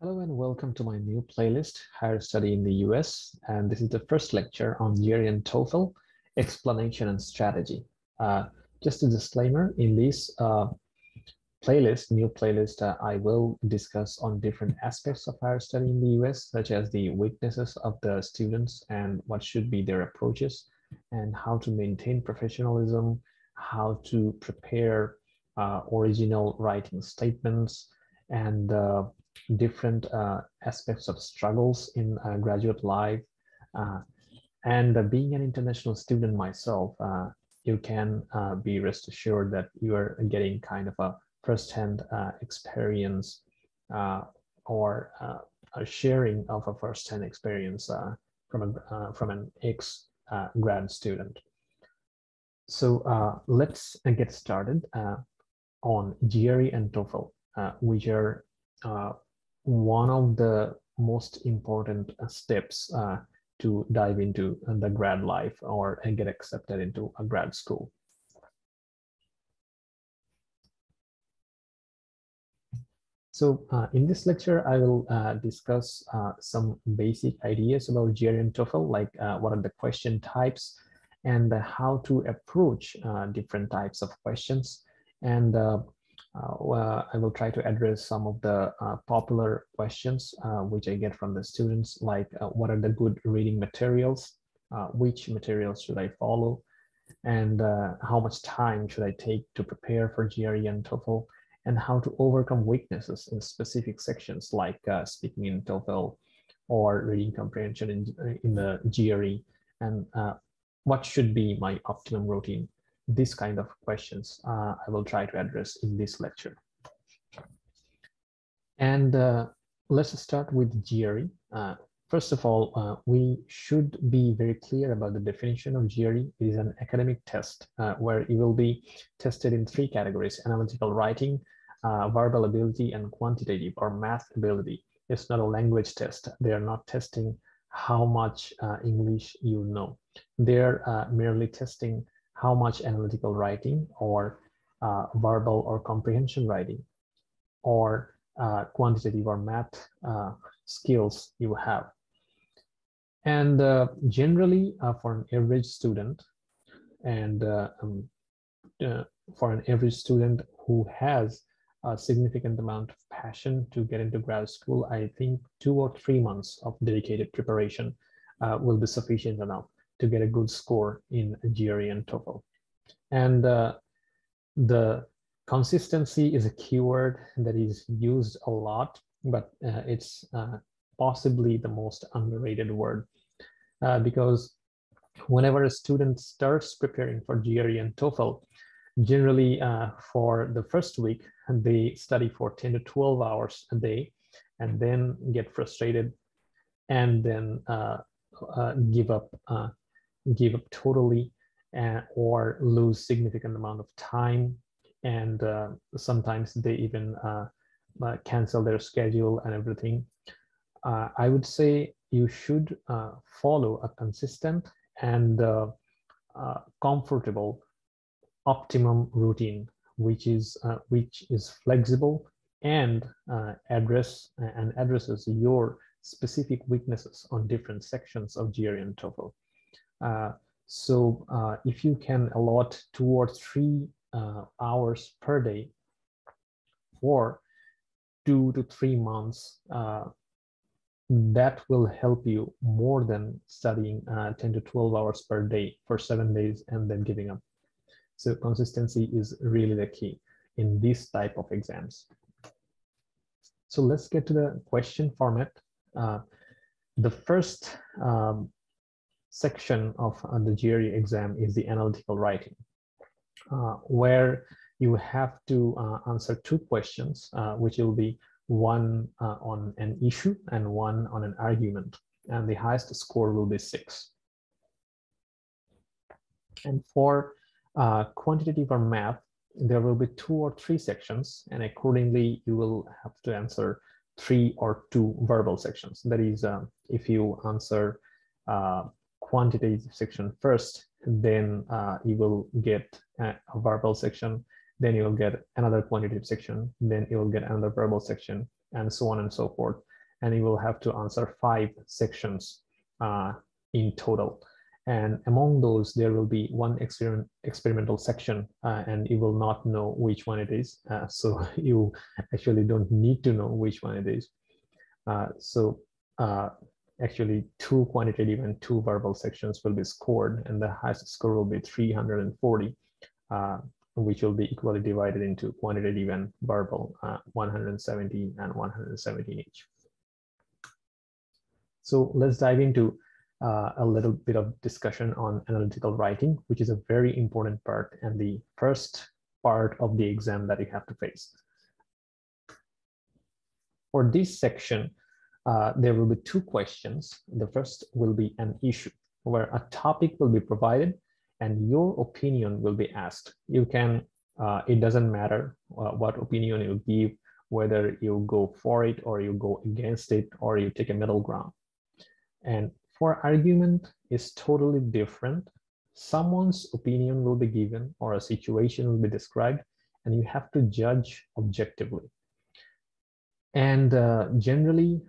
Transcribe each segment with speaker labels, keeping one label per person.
Speaker 1: Hello and welcome to my new playlist, Higher Study in the US. And this is the first lecture on GRE and TOEFL, Explanation and Strategy. Just a disclaimer, in this new playlist, I will discuss on different aspects of higher study in the US, such as the weaknesses of the students and what should be their approaches, and how to maintain professionalism, how to prepare original writing statements, and different aspects of struggles in graduate life. And being an international student myself, you can be rest assured that you are getting kind of a first-hand experience or a sharing of a first-hand experience from an ex-grad student. So let's get started on GRE and TOEFL, which are one of the most important steps to dive into the grad life or get accepted into a grad school. So in this lecture, I will discuss some basic ideas about GRE and TOEFL, like what are the question types and how to approach different types of questions. And I will try to address some of the popular questions which I get from the students, like what are the good reading materials, which materials should I follow, and how much time should I take to prepare for GRE and TOEFL, and how to overcome weaknesses in specific sections like speaking in TOEFL or reading comprehension in the GRE, and what should be my optimum routine. This kind of questions I will try to address in this lecture. And let's start with GRE. First of all, we should be very clear about the definition of GRE. It is an academic test where you will be tested in three categories: analytical writing, verbal ability, and quantitative or math ability. It's not a language test. They are not testing how much English you know. They're merely testing how much analytical writing or verbal or comprehension writing or quantitative or math skills you have. And generally for an average student and for an average student who has a significant amount of passion to get into grad school, I think 2 or 3 months of dedicated preparation will be sufficient enough to get a good score in GRE and TOEFL. And the consistency is a keyword that is used a lot, but it's possibly the most underrated word because whenever a student starts preparing for GRE and TOEFL, generally for the first week, they study for 10 to 12 hours a day and then get frustrated and then give up totally or lose significant amount of time, and sometimes they even cancel their schedule and everything. I would say you should follow a consistent and comfortable optimum routine, which is flexible and addresses your specific weaknesses on different sections of GRE and TOEFL. So if you can allot 2 or 3 hours per day for 2 to 3 months, that will help you more than studying 10 to 12 hours per day for 7 days and then giving up. So consistency is really the key in this type of exams. So let's get to the question format. The first section of the GRE exam is the analytical writing, where you have to answer 2 questions, which will be one on an issue and one on an argument, and the highest score will be 6. And for quantitative or math, there will be 2 or 3 sections, and accordingly you will have to answer 3 or 2 verbal sections. That is, if you answer quantitative section first, then you will get a verbal section, then you will get another quantitative section, then you will get another verbal section, and so on and so forth. and you will have to answer 5 sections in total. And among those, there will be one experimental section, and you will not know which one it is. So you actually don't need to know which one it is. Actually 2 quantitative and 2 verbal sections will be scored, and the highest score will be 340, which will be equally divided into quantitative and verbal, 170 and 117 each. So let's dive into a little bit of discussion on analytical writing, which is a very important part and the first part of the exam that you have to face. For this section, there will be 2 questions. The first will be an issue, where a topic will be provided and your opinion will be asked. You can, it doesn't matter what opinion you give, whether you go for it or you go against it or you take a middle ground. And for argument is totally different. Someone's opinion will be given or a situation will be described, and you have to judge objectively. And generally,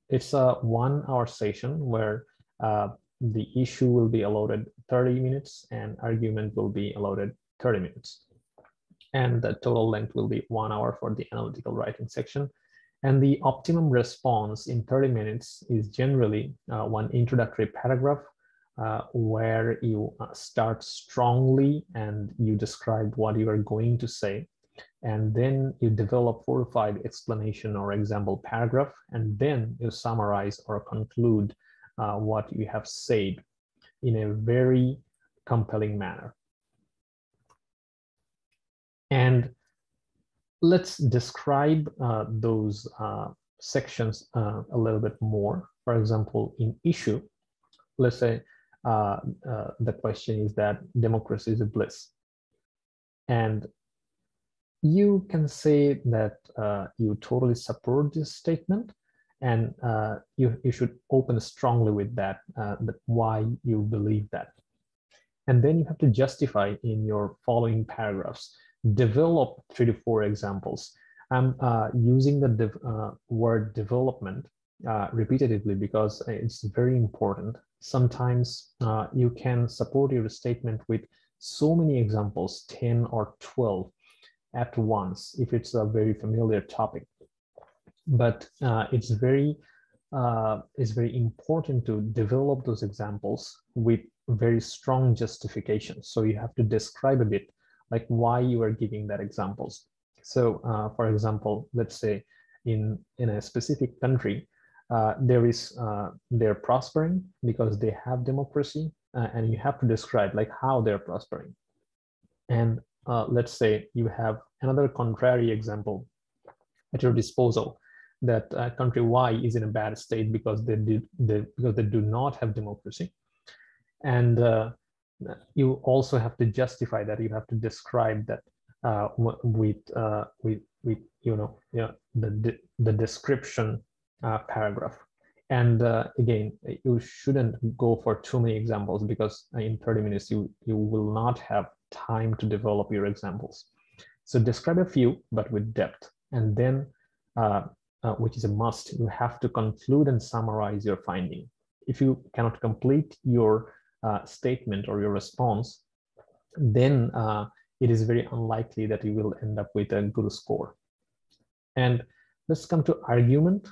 Speaker 1: it's a 1-hour session where the issue will be allotted 30 minutes and argument will be allotted 30 minutes. And the total length will be 1 hour for the analytical writing section. And the optimum response in 30 minutes is generally one introductory paragraph where you start strongly and you describe what you are going to say. And then you develop 4 or 5 explanation or example paragraph, and then you summarize or conclude what you have said in a very compelling manner. And let's describe those sections a little bit more. For example, in issue, let's say the question is that democracy is a bliss. And you can say that you totally support this statement, and you should open strongly with that, why you believe that. And then you have to justify in your following paragraphs. Develop 3 to 4 examples. I'm using the word development repetitively because it's very important. Sometimes you can support your statement with so many examples, 10 or 12 at once, if it's a very familiar topic. But it's very important to develop those examples with very strong justifications. So you have to describe a bit like why you are giving that examples. So for example, let's say in a specific country, they're prospering because they have democracy, and you have to describe like how they're prospering. And let's say you have another contrary example at your disposal, that country Y is in a bad state because they do not have democracy. And you also have to justify that. You have to describe that with the description paragraph. And again, you shouldn't go for too many examples because in 30 minutes you will not have time to develop your examples. So describe a few, but with depth. And then, which is a must, you have to conclude and summarize your finding. If you cannot complete your statement or your response, then it is very unlikely that you will end up with a good score. And let's come to argument.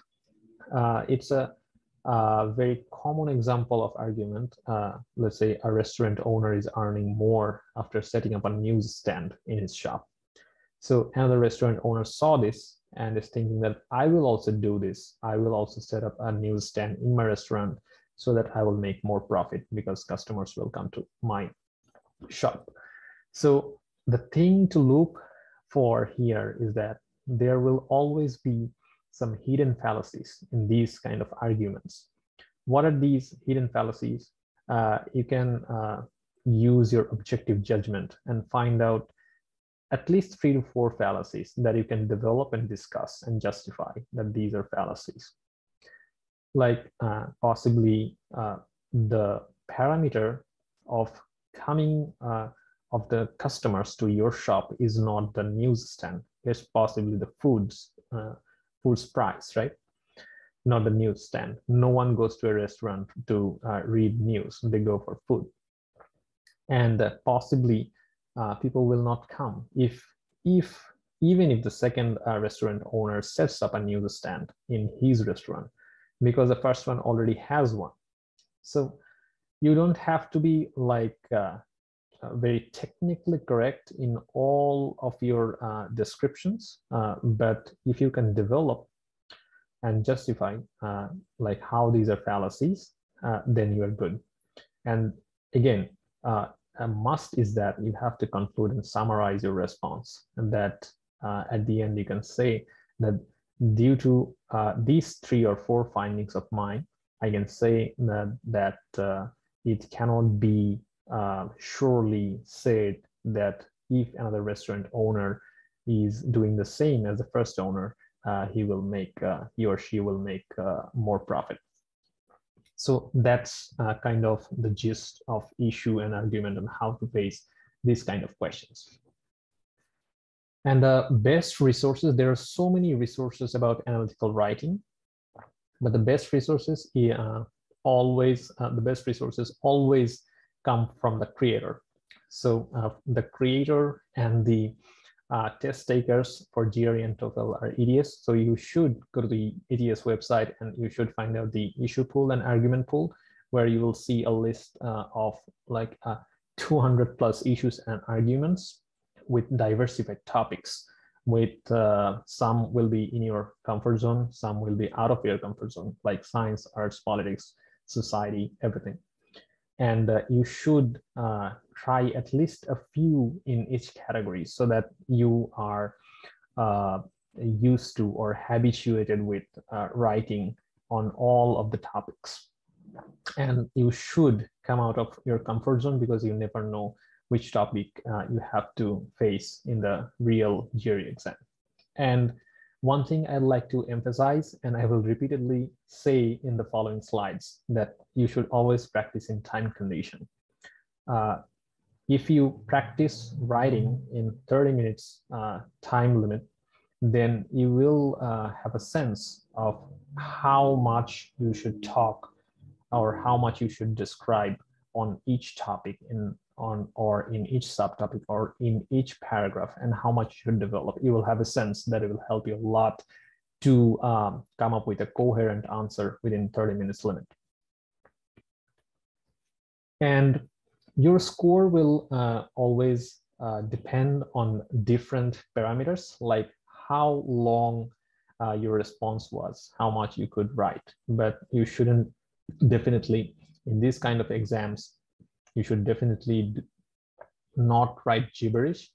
Speaker 1: It's a very common example of argument. Let's say a restaurant owner is earning more after setting up a newsstand in his shop. So another restaurant owner saw this and is thinking that I will also do this. I will also set up a newsstand in my restaurant so that I will make more profit because customers will come to my shop. So the thing to look for here is that there will always be some hidden fallacies in these kind of arguments. What are these hidden fallacies? You can use your objective judgment and find out at least 3 to 4 fallacies that you can develop and discuss and justify that these are fallacies. Like possibly the parameter of coming of the customers to your shop is not the newsstand. It's possibly the food's price, right? not the newsstand. No one goes to a restaurant to read news. They go for food. And possibly people will not come if even if the second restaurant owner sets up a newsstand in his restaurant, because the first one already has one. So you don't have to be like very technically correct in all of your descriptions, but if you can develop and justify like how these are fallacies, then you are good. And again, a must is that you have to conclude and summarize your response, and that at the end you can say that due to these 3 or 4 findings of mine, I can say that it cannot be surely said that if another restaurant owner is doing the same as the first owner, he or she will make more profit. So that's kind of the gist of issue and argument and how to face these kind of questions. And the best resources, there are so many resources about analytical writing, but the best resources always come from the creator. So the creator and the test takers for GRE and TOEFL are EDS. So you should go to the EDS website and you should find out the issue pool and argument pool, where you will see a list of like 200 plus issues and arguments with diversified topics. With some will be in your comfort zone, some will be out of your comfort zone, like science, arts, politics, society, everything. And you should try at least a few in each category so that you are used to or habituated with writing on all of the topics. And you should come out of your comfort zone, because you never know which topic you have to face in the real GRE exam. And one thing I'd like to emphasize, and I will repeatedly say in the following slides, that you should always practice in time condition. If you practice writing in 30 minutes time limit, then you will have a sense of how much you should talk or how much you should describe on each topic or in each subtopic or in each paragraph, and how much you should develop. You will have a sense that it will help you a lot to come up with a coherent answer within 30 minutes limit. And your score will always depend on different parameters, like how long your response was, how much you could write. But you shouldn't, definitely in these kind of exams, you should definitely not write gibberish.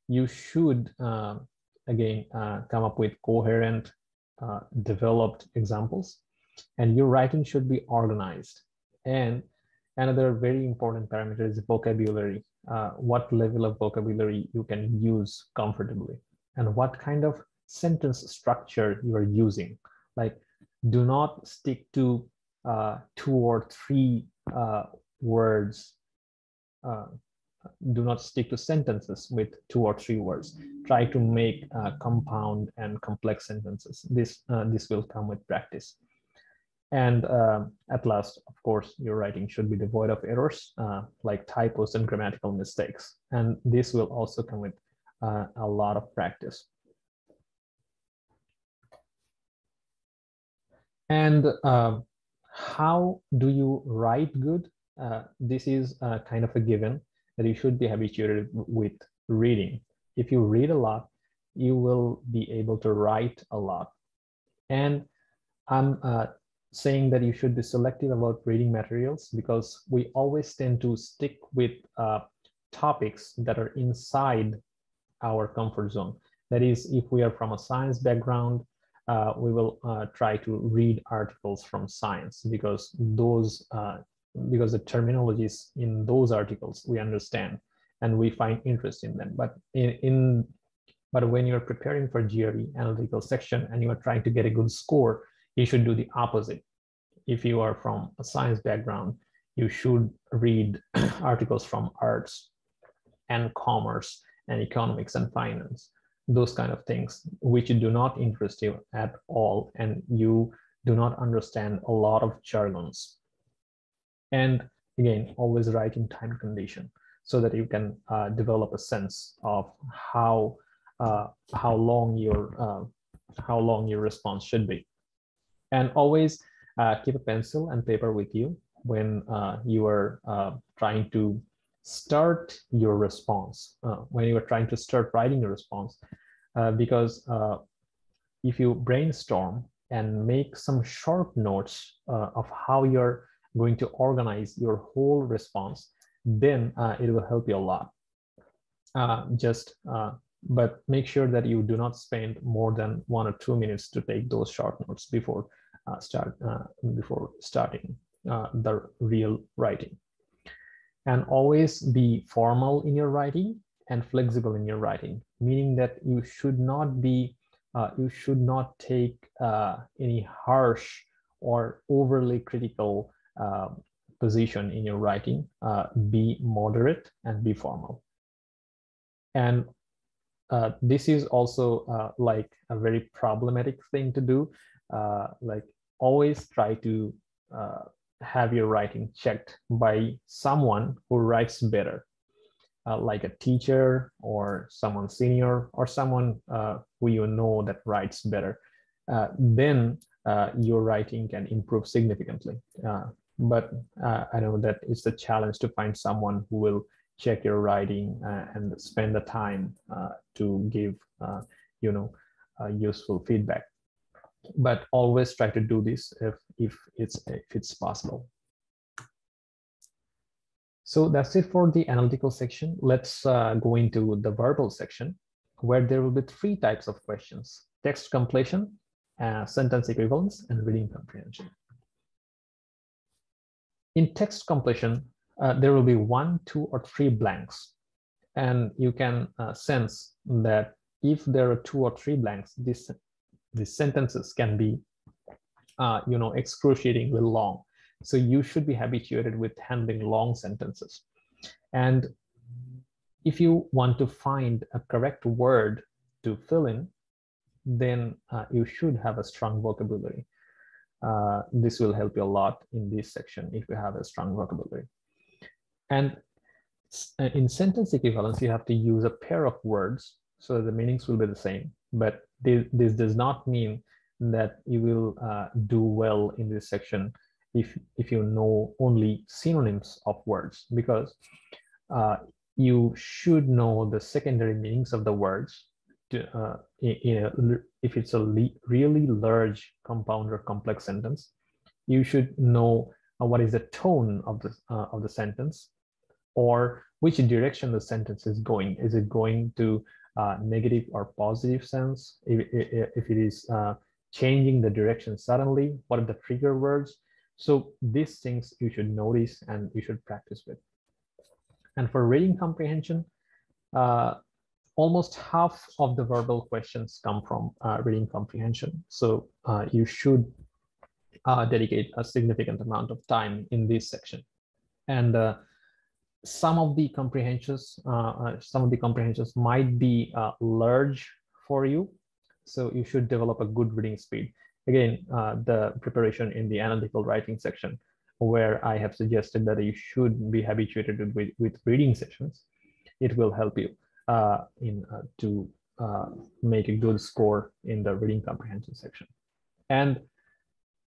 Speaker 1: You should again come up with coherent developed examples, and your writing should be organized. And another very important parameter is vocabulary. What level of vocabulary you can use comfortably, and what kind of sentence structure you are using. Like, do not stick to 2 or 3 words. Do not stick to sentences with 2 or 3 words. Try to make compound and complex sentences. This will come with practice. And at last, of course, your writing should be devoid of errors, like typos and grammatical mistakes. And this will also come with a lot of practice. And how do you write good? This is kind of a given, that you should be habituated with reading. If you read a lot, you will be able to write a lot. And I'm saying that you should be selective about reading materials, because we always tend to stick with topics that are inside our comfort zone. That is, if we are from a science background, we will try to read articles from science, because because the terminologies in those articles we understand and we find interest in them. But but when you're preparing for GRE analytical section and you are trying to get a good score, you should do the opposite. If you are from a science background, you should read articles from arts and commerce and economics and finance, those kind of things which do not interest you at all, and you do not understand a lot of jargons. And again, always write in time condition so that you can develop a sense of how long your response should be. And always keep a pencil and paper with you when you are trying to start your response, when you are trying to start writing your response, because if you brainstorm and make some short notes of how you're going to organize your whole response, then it will help you a lot. But make sure that you do not spend more than 1 or 2 minutes to take those short notes before starting the real writing. And always be formal in your writing and flexible in your writing, meaning that you should not be you should not take any harsh or overly critical position in your writing. Be moderate and be formal. And this is also like a very problematic thing to do. Like always try to have your writing checked by someone who writes better, like a teacher or someone senior or someone who you know that writes better. Then your writing can improve significantly. But I know that it's a challenge to find someone who will check your writing and spend the time to give useful feedback. But always try to do this if it's possible. So that's it for the analytical section. Let's go into the verbal section, where there will be 3 types of questions: text completion, sentence equivalence, and reading comprehension. In text completion, there will be 1, 2, or 3 blanks. And you can sense that if there are 2 or 3 blanks, these sentences can be excruciatingly long. So you should be habituated with handling long sentences. And if you want to find a correct word to fill in, then you should have a strong vocabulary. This will help you a lot in this section if you have a strong vocabulary. And in sentence equivalence, you have to use a pair of words so that the meanings will be the same. But this does not mean that you will do well in this section if you know only synonyms of words, because you should know the secondary meanings of the words if it's a really large compound or complex sentence. You should know what is the tone of the sentence, or which direction the sentence is going. Is it going to negative or positive sense? If it is changing the direction suddenly, what are the trigger words? So these things you should notice and you should practice with. And for reading comprehension, almost half of the verbal questions come from reading comprehension. So you should dedicate a significant amount of time in this section. And some of the comprehensions might be large for you, so you should develop a good reading speed. Again, the preparation in the analytical writing section, where I have suggested that you should be habituated with reading sessions, it will help you to make a good score in the reading comprehension section. And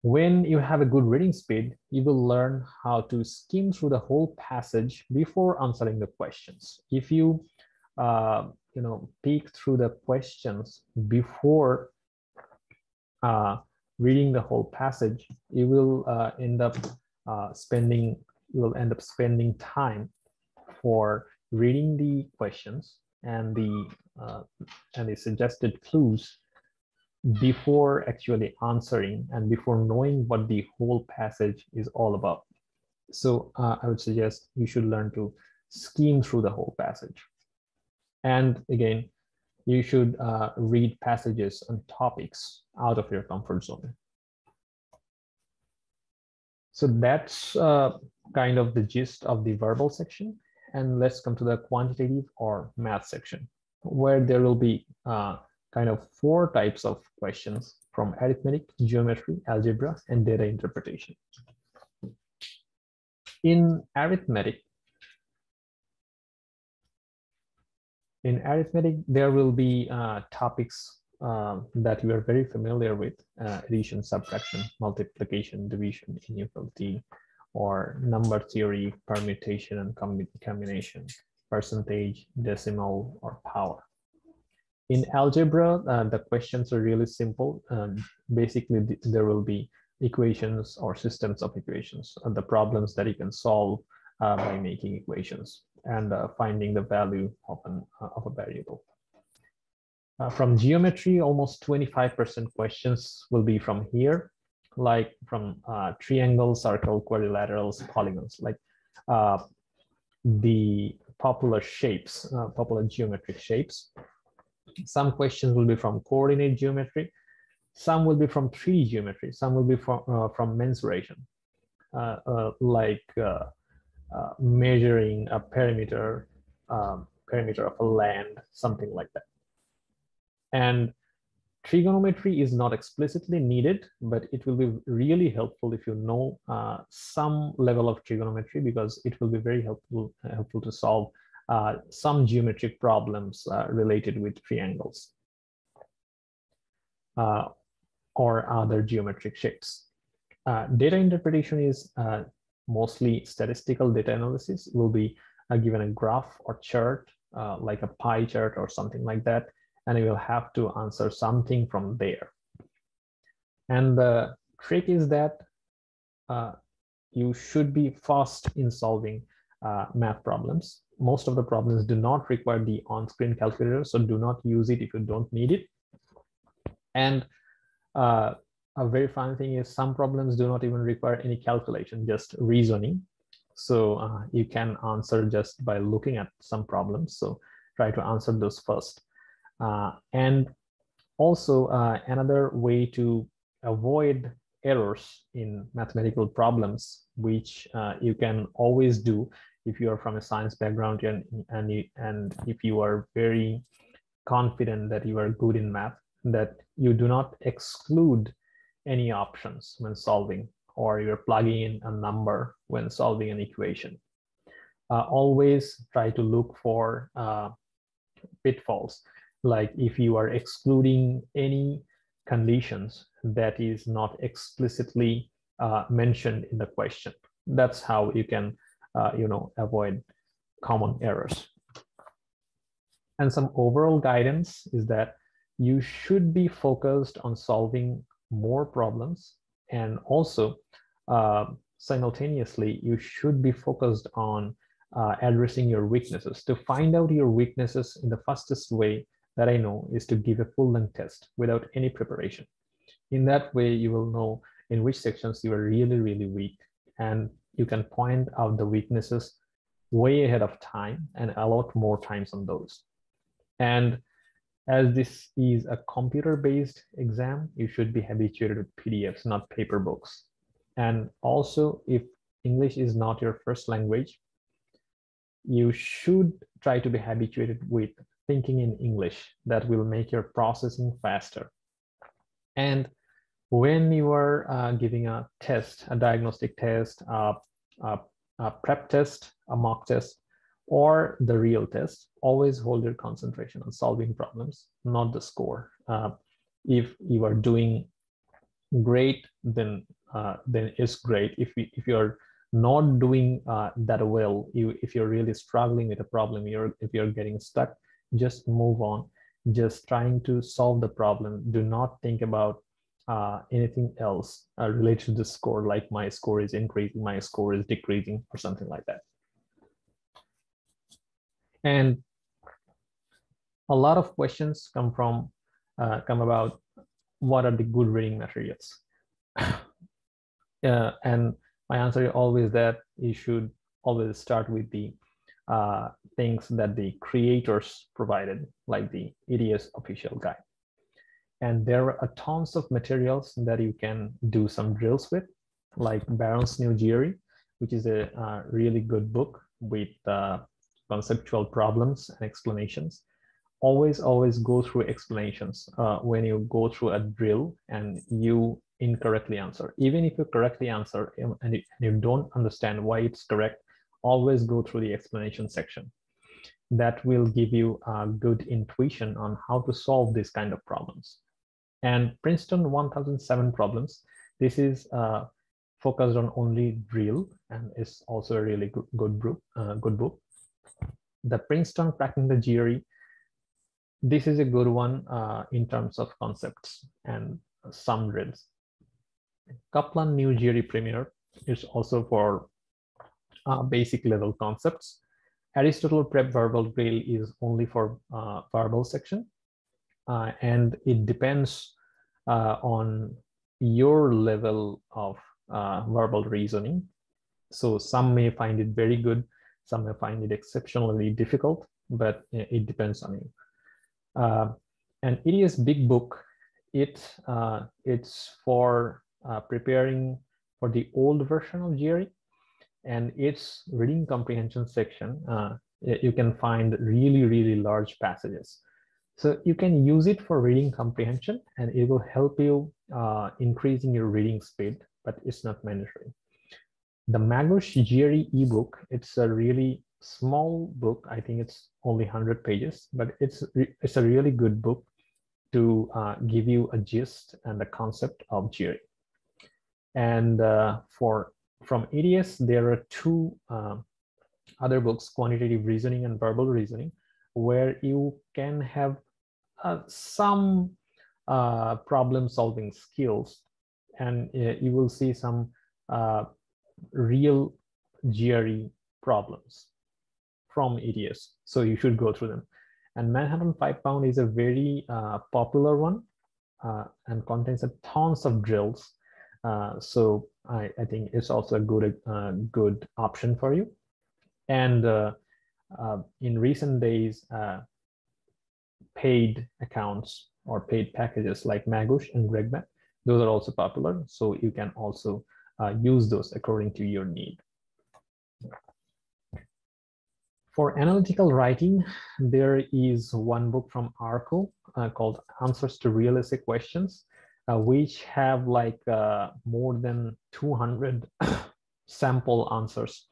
Speaker 1: when you have a good reading speed, you will learn how to skim through the whole passage before answering the questions. If you peek through the questions before reading the whole passage, you will end up spending time for reading the questions and the suggested clues before actually answering and before knowing what the whole passage is all about. So I would suggest you should learn to skim through the whole passage. And again, you should read passages and topics out of your comfort zone. So that's kind of the gist of the verbal section. And let's come to the quantitative or math section, where there will be kind of 4 types of questions from arithmetic, geometry, algebra, and data interpretation. In arithmetic, there will be topics that you are very familiar with: addition, subtraction, multiplication, division, inequality, or number theory, permutation and combination, percentage, decimal, or power. In algebra, the questions are really simple. Basically, there will be equations or systems of equations, the problems that you can solve by making equations and finding the value of a variable. From geometry, almost 25% questions will be from here, like from triangles, circle, quadrilaterals, polygons, like the popular shapes, popular geometric shapes. Some questions will be from coordinate geometry. Some will be from 3D geometry. Some will be from mensuration, like measuring a perimeter of a land, something like that. And trigonometry is not explicitly needed, but it will be really helpful if you know some level of trigonometry, because it will be very helpful to solve some geometric problems related with triangles or other geometric shapes. Data interpretation is mostly statistical data analysis. Will be given a graph or chart, like a pie chart or something like that, and you will have to answer something from there. And the trick is that you should be fast in solving math problems. Most of the problems do not require the on-screen calculator, so do not use it if you don't need it. And a very fun thing is some problems do not even require any calculation, just reasoning. So you can answer just by looking at some problems. So try to answer those first. And also another way to avoid errors in mathematical problems, which you can always do if you are from a science background and if you are very confident that you are good in math, that you do not exclude any options when solving, or you're plugging in a number when solving an equation. Always try to look for pitfalls, like if you are excluding any conditions that is not explicitly mentioned in the question. That's how you can avoid common errors. And some overall guidance is that you should be focused on solving more problems, and also simultaneously you should be focused on addressing your weaknesses. To find out your weaknesses in the fastest way that I know is to give a full-length test without any preparation. In that way, you will know in which sections you are really, really weak, and you can point out the weaknesses way ahead of time and allot more times on those. And as this is a computer-based exam, you should be habituated with PDFs, not paper books. And also, if English is not your first language, you should try to be habituated with thinking in English. That will make your processing faster. And when you are giving a test, a diagnostic test, a prep test, a mock test, or the real test, always hold your concentration on solving problems, not the score. If you are doing great, then it's great. If you're not doing that well, if you're really struggling with a problem, if you're getting stuck, just move on. Just trying to solve the problem. Do not think about anything else related to the score, like my score is increasing, my score is decreasing, or something like that. And a lot of questions come about what are the good reading materials. And my answer is always that you should always start with the things that the creators provided, like the EDS official guide. And there are tons of materials that you can do some drills with, like Barron's New GRE, which is a really good book with conceptual problems and explanations. always go through explanations when you go through a drill and you incorrectly answer. Even if you correctly answer and you don't understand why it's correct, always go through the explanation section. That will give you a good intuition on how to solve these kind of problems. And Princeton 1007 problems, this is focused on only drill and is also a really good book. The Princeton Cracking the GRE, this is a good one in terms of concepts and some drills. Kaplan New GRE Premier is also for basic level concepts. Aristotle Prep Verbal Drill is only for verbal section, and it depends on your level of verbal reasoning. So some may find it very good, some may find it exceptionally difficult, but it depends on you. And EDS Big Book, it's for preparing for the old version of GRE, and its reading comprehension section, you can find really large passages. So you can use it for reading comprehension, and it will help you increasing your reading speed, but it's not mandatory. The Magush GRE ebook, it's a really small book. I think it's only 100 pages, but it's a really good book to give you a gist and the concept of GRE. And from EDS, there are two other books, Quantitative Reasoning and Verbal Reasoning, where you can have some problem-solving skills, and you will see some real GRE problems from EDS. So you should go through them. And Manhattan 5-Pound is a very popular one and contains tons of drills. So I think it's also a good option for you. And in recent days, paid accounts or paid packages like Magush and GregMath, those are also popular. So you can also use those according to your need. For analytical writing, there is one book from ARCO called Answers to Real Essay Questions, which have like more than 200 sample answers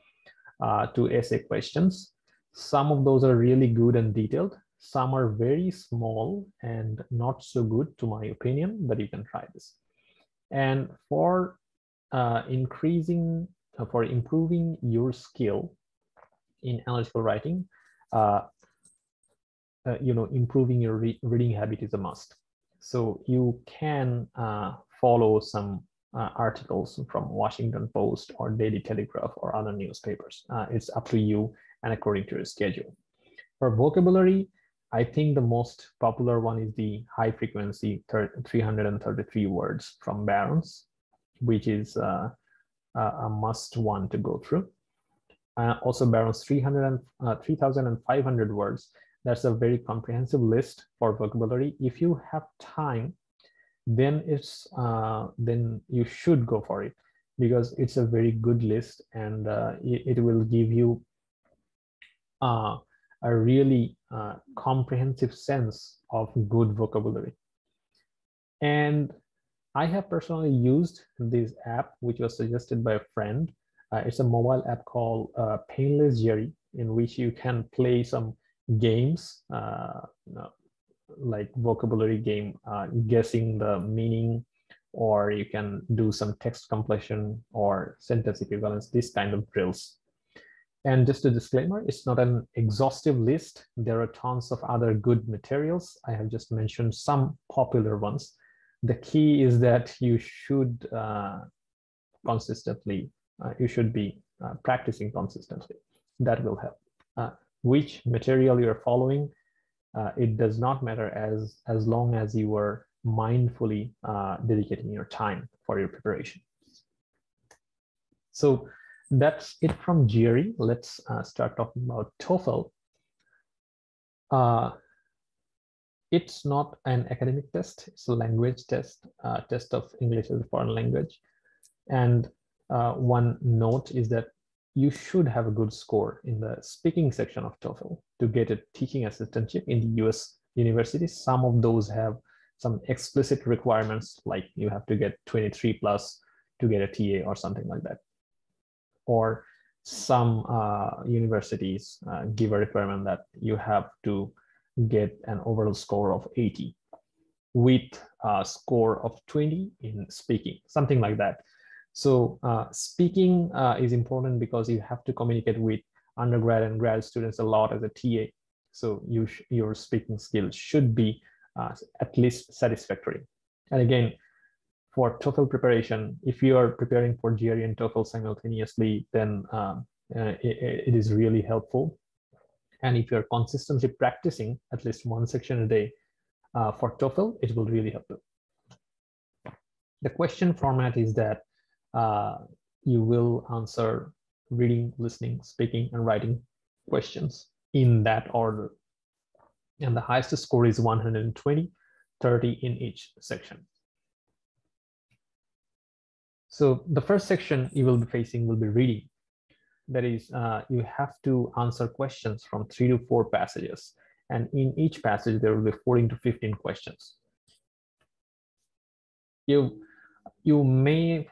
Speaker 1: to essay questions. Some of those are really good and detailed. Some are very small and not so good, to my opinion, but you can try this. And for improving your skill in analytical writing, improving your reading habit is a must. So you can follow some articles from Washington Post or Daily Telegraph or other newspapers. It's up to you and according to your schedule. For vocabulary, I think the most popular one is the high frequency 333 words from Barron's, which is a must one to go through. Also Barron's 3,500 words. That's a very comprehensive list for vocabulary. If you have time, then then you should go for it, because it's a very good list, and it will give you a really comprehensive sense of good vocabulary. And I have personally used this app, which was suggested by a friend. It's a mobile app called Painless GRE, in which you can play some games, like vocabulary game, guessing the meaning, or you can do some text completion or sentence equivalence, this kind of drills. And just a disclaimer, it's not an exhaustive list. There are tons of other good materials. I have just mentioned some popular ones. The key is that you should you should be practicing consistently. That will help. Which material you're following, it does not matter as long as you are mindfully dedicating your time for your preparation. So that's it from GRE. Let's start talking about TOEFL. It's not an academic test. It's a language test, test of English as a foreign language. And one note is that you should have a good score in the speaking section of TOEFL to get a teaching assistantship in the US universities. Some of those have some explicit requirements, like you have to get 23 plus to get a TA or something like that. Or some universities give a requirement that you have to get an overall score of 80 with a score of 20 in speaking, something like that. So speaking is important because you have to communicate with undergrad and grad students a lot as a TA. So your speaking skills should be at least satisfactory. And again, for TOEFL preparation, if you are preparing for GRE and TOEFL simultaneously, then it is really helpful. And if you're consistently practicing at least one section a day for TOEFL, it will really help you. The question format is that you will answer reading, listening, speaking, and writing questions in that order. And the highest score is 120, 30 in each section. So the first section you will be facing will be reading. That is, you have to answer questions from 3 to 4 passages. And in each passage, there will be 14 to 15 questions. You may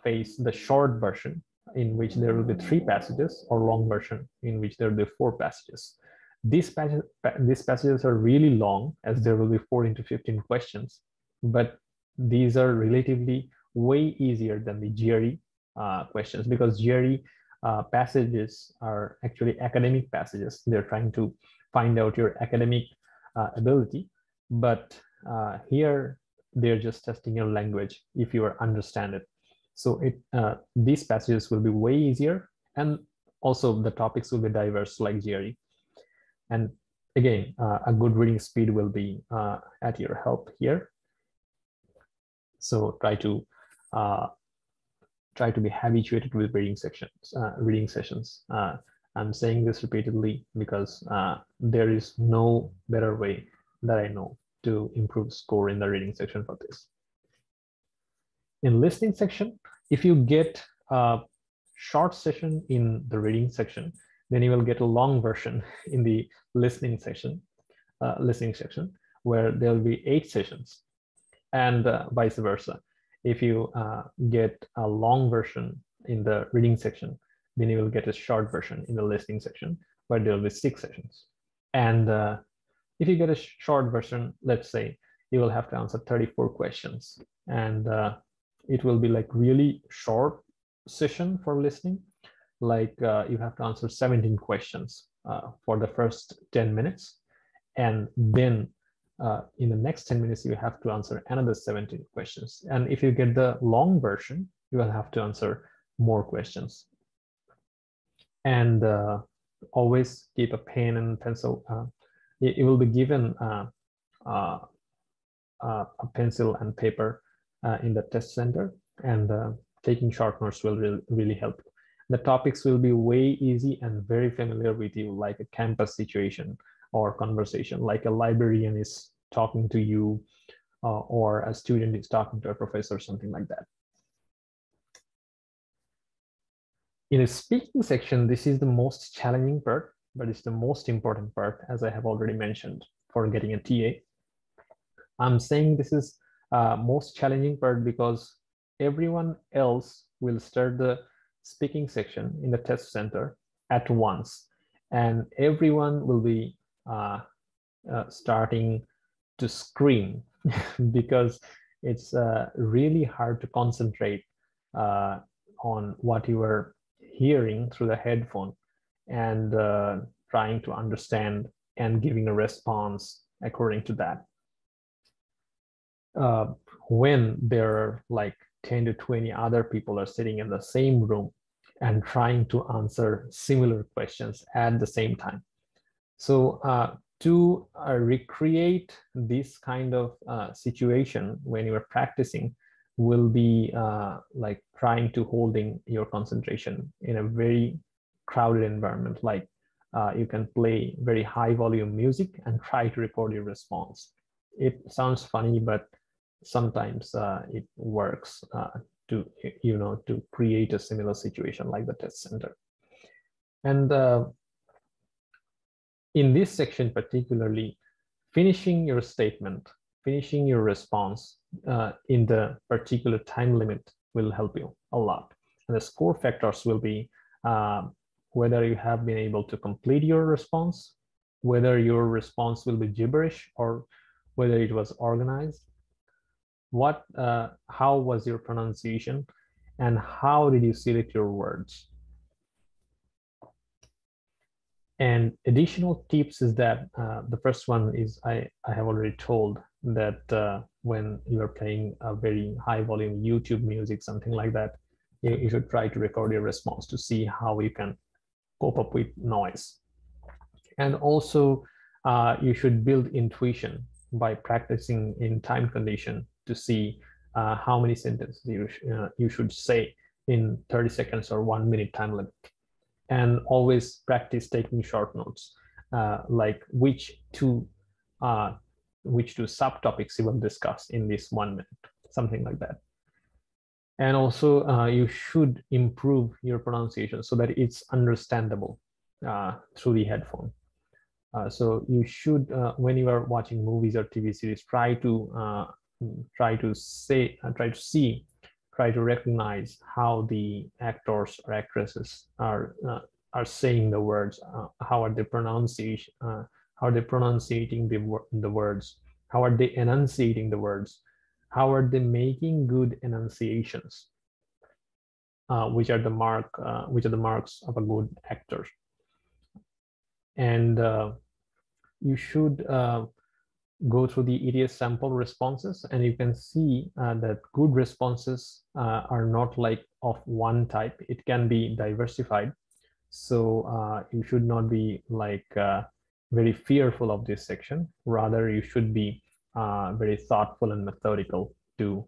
Speaker 1: face the short version, in which there will be 3 passages, or long version in which there will be 4 passages. These passages are really long, as there will be 14 to 15 questions, but these are relatively way easier than the GRE questions, because GRE passages are actually academic passages. They're trying to find out your academic ability, but here they're just testing your language if you understand it. So these passages will be way easier, and also the topics will be diverse like GRE. And again, a good reading speed will be at your help here. So try to be habituated with reading sessions. I'm saying this repeatedly because there is no better way that I know to improve score in the reading section for this. In listening section, if you get a short session in the reading section, then you will get a long version in the listening section, where there will be 8 sessions, and vice versa. If you get a long version in the reading section, then you will get a short version in the listening section, where there will be 6 sessions. And if you get a short version, let's say you will have to answer 34 questions, and it will be like really short session for listening. Like you have to answer 17 questions for the first 10 minutes. And then in the next 10 minutes, you have to answer another 17 questions. And if you get the long version, you will have to answer more questions. And always keep a pen and pencil. It will be given a pencil and paper in the test center, and taking short notes will really help. The topics will be way easy and very familiar with you, like a campus situation or conversation, like a librarian is talking to you, or a student is talking to a professor, something like that. In a speaking section, this is the most challenging part, but it's the most important part, as I have already mentioned, for getting a TA. I'm saying this is most challenging part because everyone else will start the speaking section in the test center at once, and everyone will be starting to scream because it's really hard to concentrate on what you are hearing through the headphone, and trying to understand and giving a response according to that. When there are like 10 to 20 other people are sitting in the same room and trying to answer similar questions at the same time. So to recreate this kind of situation when you are practicing will be like trying to holding your concentration in a very crowded environment. Like you can play very high volume music and try to record your response. It sounds funny, but sometimes it works to create a similar situation like the test center. And in this section particularly, finishing your statement, finishing your response in the particular time limit will help you a lot. And the score factors will be whether you have been able to complete your response, whether your response will be gibberish, or whether it was organized, how was your pronunciation, and how did you select your words. And additional tips is that the first one is I have already told that when you are playing a very high volume YouTube music, something like that, you should try to record your response to see how you can cope up with noise. And also you should build intuition by practicing in time condition to see how many sentences you should say in 30 seconds or 1 minute time limit. And always practice taking short notes, like which two subtopics you will discuss in this 1 minute, something like that. And also you should improve your pronunciation so that it's understandable through the headphone. So you should, when you are watching movies or TV series, try to recognize how the actors or actresses are saying the words, how are they pronunciating the words, how are they enunciating the words, how are they making good enunciations, which are the marks of a good actor. And you should go through the EDS sample responses, and you can see that good responses are not like of one type. It can be diversified. So you should not be like very fearful of this section. Rather, you should be very thoughtful and methodical to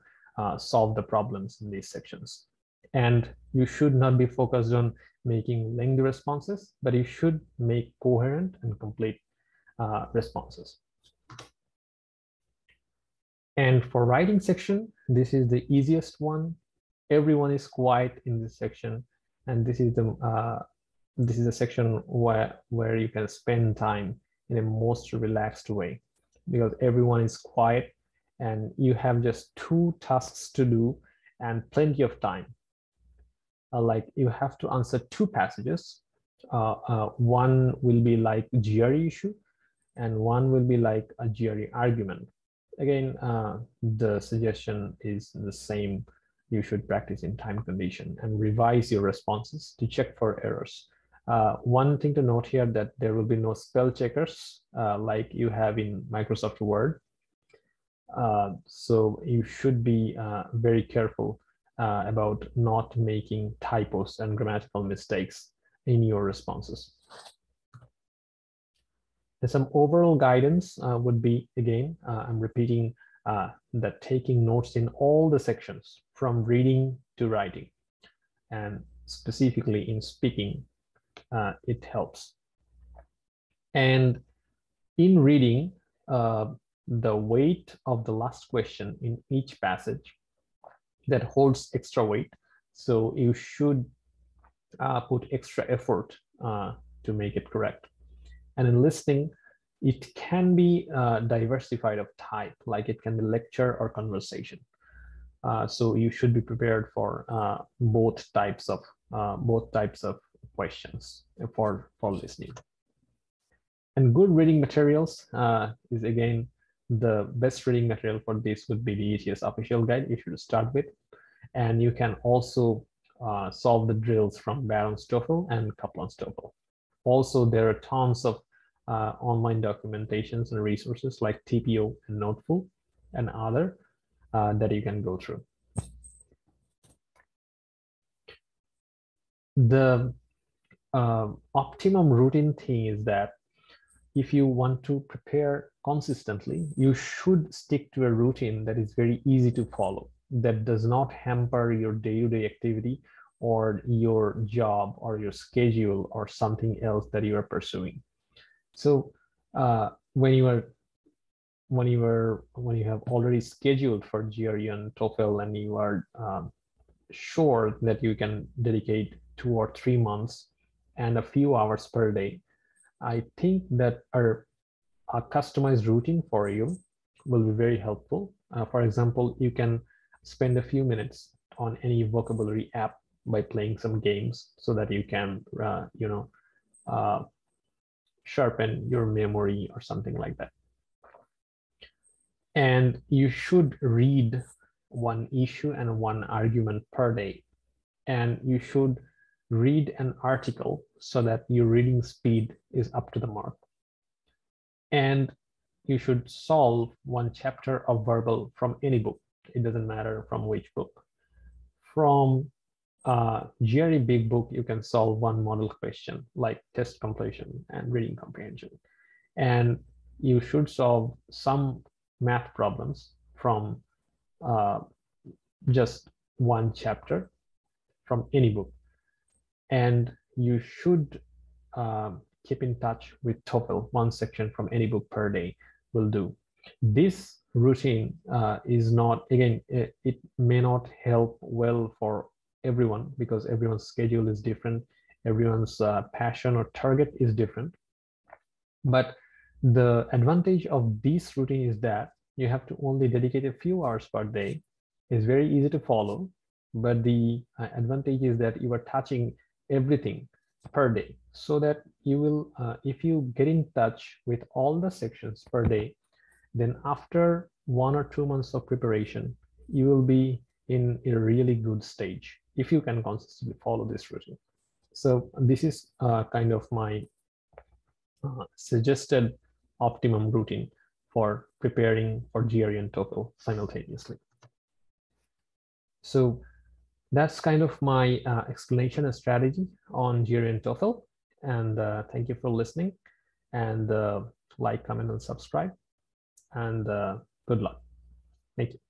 Speaker 1: solve the problems in these sections. And you should not be focused on making lengthy responses, but you should make coherent and complete responses. And for writing section, this is the easiest one. Everyone is quiet in this section, and this is the section where you can spend time in a most relaxed way, because everyone is quiet and you have just 2 tasks to do and plenty of time. Like you have to answer 2 passages. One will be like GRE issue, and one will be like a GRE argument. Again, the suggestion is the same. You should practice in time condition and revise your responses to check for errors. One thing to note here, that there will be no spell checkers like you have in Microsoft Word. So you should be very careful about not making typos and grammatical mistakes in your responses. And some overall guidance would be, again, I'm repeating that taking notes in all the sections from reading to writing, and specifically in speaking, it helps. And in reading, the weight of the last question in each passage that holds extra weight. So you should put extra effort to make it correct. And in listening, it can be diversified of type, like it can be lecture or conversation. So you should be prepared for both types of questions for listening. And good reading materials is, again, the best reading material for this would be the ETS official guide you should start with. And you can also solve the drills from Barron's TOEFL and Kaplan's TOEFL. Also, there are tons of online documentations and resources like TPO and Noteful and other that you can go through. The optimum routine thing is that if you want to prepare consistently, you should stick to a routine that is very easy to follow, that does not hamper your day-to-day activity or your job or your schedule or something else that you are pursuing. So when you have already scheduled for GRE and TOEFL, and you are sure that you can dedicate 2 or 3 months and a few hours per day, I think that a customized routine for you will be very helpful. For example, you can spend a few minutes on any vocabulary app by playing some games so that you can, uh, sharpen your memory or something like that. And you should read one issue and one argument per day. And you should read an article so that your reading speed is up to the mark. And you should solve one chapter of verbal from any book. It doesn't matter from which book. From GRE Big Book, you can solve one model question like test completion and reading comprehension. And you should solve some math problems from just one chapter from any book. And you should keep in touch with TOEFL. One section from any book per day will do. This routine is not, again, it may not help well for everyone because everyone's schedule is different. Everyone's passion or target is different. But the advantage of this routine is that you have to only dedicate a few hours per day. It's very easy to follow, but the advantage is that you are touching everything per day, so that you will, if you get in touch with all the sections per day, then after 1 or 2 months of preparation, you will be in a really good stage if you can consistently follow this routine. So this is kind of my suggested optimum routine for preparing for GRE and TOEFL simultaneously. So that's kind of my explanation and strategy on GRE and TOEFL. And thank you for listening. And like, comment, and subscribe. And good luck. Thank you.